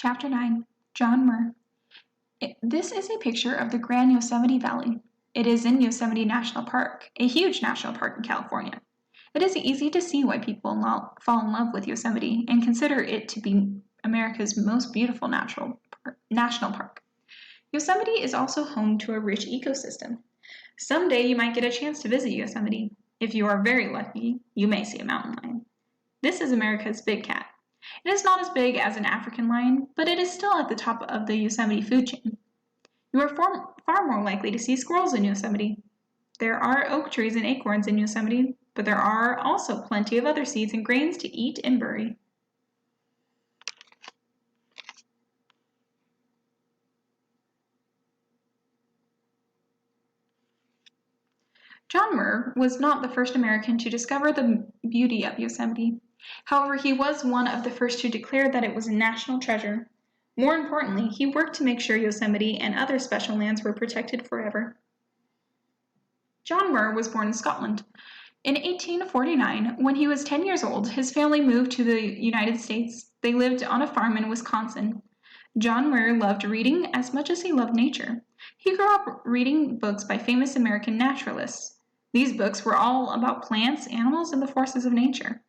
Chapter 9. John Muir. This is a picture of the Grand Yosemite Valley. It is in Yosemite National Park, a huge national park in California. It is easy to see why people fall in love with Yosemite and consider it to be America's most beautiful national park. Yosemite is also home to a rich ecosystem. Someday you might get a chance to visit Yosemite. If you are very lucky, you may see a mountain lion. This is America's big cat. It is not as big as an African lion, but it is still at the top of the Yosemite food chain. You are far more likely to see squirrels in Yosemite. There are oak trees and acorns in Yosemite, but there are also plenty of other seeds and grains to eat and bury. John Muir was not the first American to discover the beauty of Yosemite. However, he was one of the first to declare that it was a national treasure. More importantly, he worked to make sure Yosemite and other special lands were protected forever. John Muir was born in Scotland. In 1849, when he was 10 years old, his family moved to the United States. They lived on a farm in Wisconsin. John Muir loved reading as much as he loved nature. He grew up reading books by famous American naturalists. These books were all about plants, animals, and the forces of nature.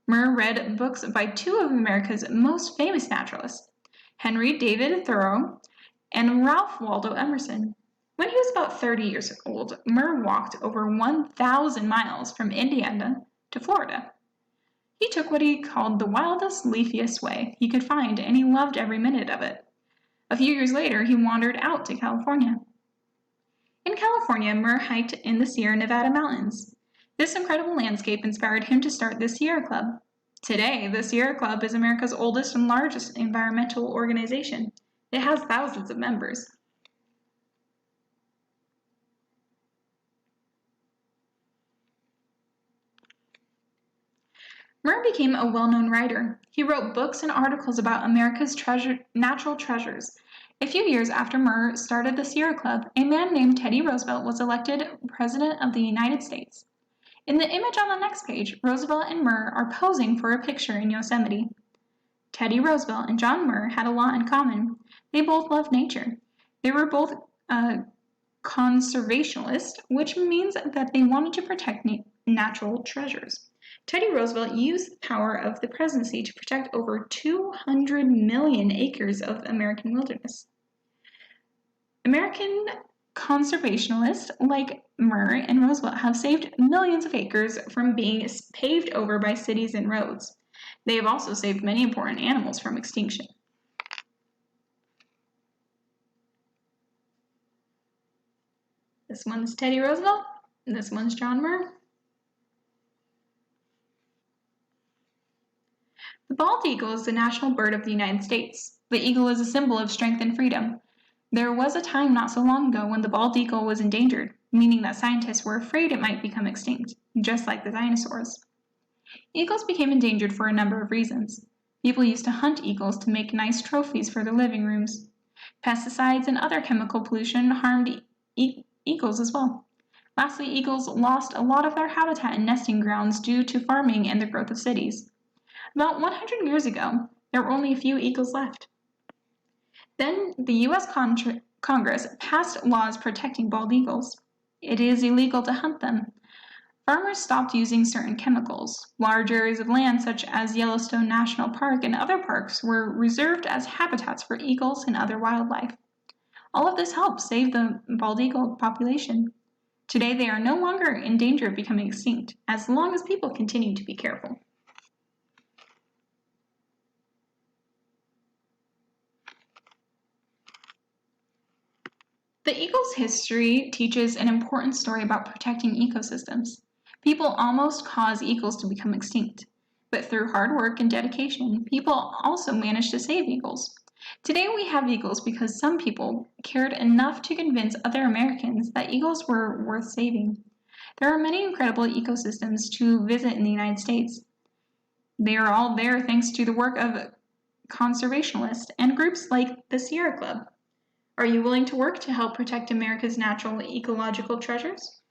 Muir read books by two of America's most famous naturalists, Henry David Thoreau and Ralph Waldo Emerson. When he was about 30 years old, Muir walked over 1,000 miles from Indiana to Florida. He took what he called the wildest, leafiest way he could find, and he loved every minute of it. A few years later, he wandered out to California. In California, Muir hiked in the Sierra Nevada mountains. This incredible landscape inspired him to start the Sierra Club. Today, the Sierra Club is America's oldest and largest environmental organization. It has thousands of members. Muir became a well-known writer. He wrote books and articles about America's natural treasures. A few years after Muir started the Sierra Club, a man named Teddy Roosevelt was elected President of the United States. In the image on the next page, Roosevelt and Muir are posing for a picture in Yosemite. Teddy Roosevelt and John Muir had a lot in common. They both loved nature. They were both conservationists, which means that they wanted to protect natural treasures. Teddy Roosevelt used the power of the presidency to protect over 200 million acres of American wilderness. American conservationists like Muir and Roosevelt have saved millions of acres from being paved over by cities and roads. They have also saved many important animals from extinction. This one's Teddy Roosevelt, and this one's John Muir. The bald eagle is the national bird of the United States. The eagle is a symbol of strength and freedom. There was a time not so long ago when the bald eagle was endangered, meaning that scientists were afraid it might become extinct, just like the dinosaurs. Eagles became endangered for a number of reasons. People used to hunt eagles to make nice trophies for their living rooms. Pesticides and other chemical pollution harmed eagles as well. Lastly, eagles lost a lot of their habitat and nesting grounds due to farming and the growth of cities. About 100 years ago, there were only a few eagles left. Then the U.S. Congress passed laws protecting bald eagles. It is illegal to hunt them. Farmers stopped using certain chemicals. Large areas of land such as Yellowstone National Park and other parks were reserved as habitats for eagles and other wildlife. All of this helped save the bald eagle population. Today they are no longer in danger of becoming extinct, as long as people continue to be careful. The eagle's history teaches an important story about protecting ecosystems. People almost cause eagles to become extinct, but through hard work and dedication, people also managed to save eagles. Today we have eagles because some people cared enough to convince other Americans that eagles were worth saving. There are many incredible ecosystems to visit in the United States. They are all there thanks to the work of conservationists and groups like the Sierra Club. Are you willing to work to help protect America's natural ecological treasures?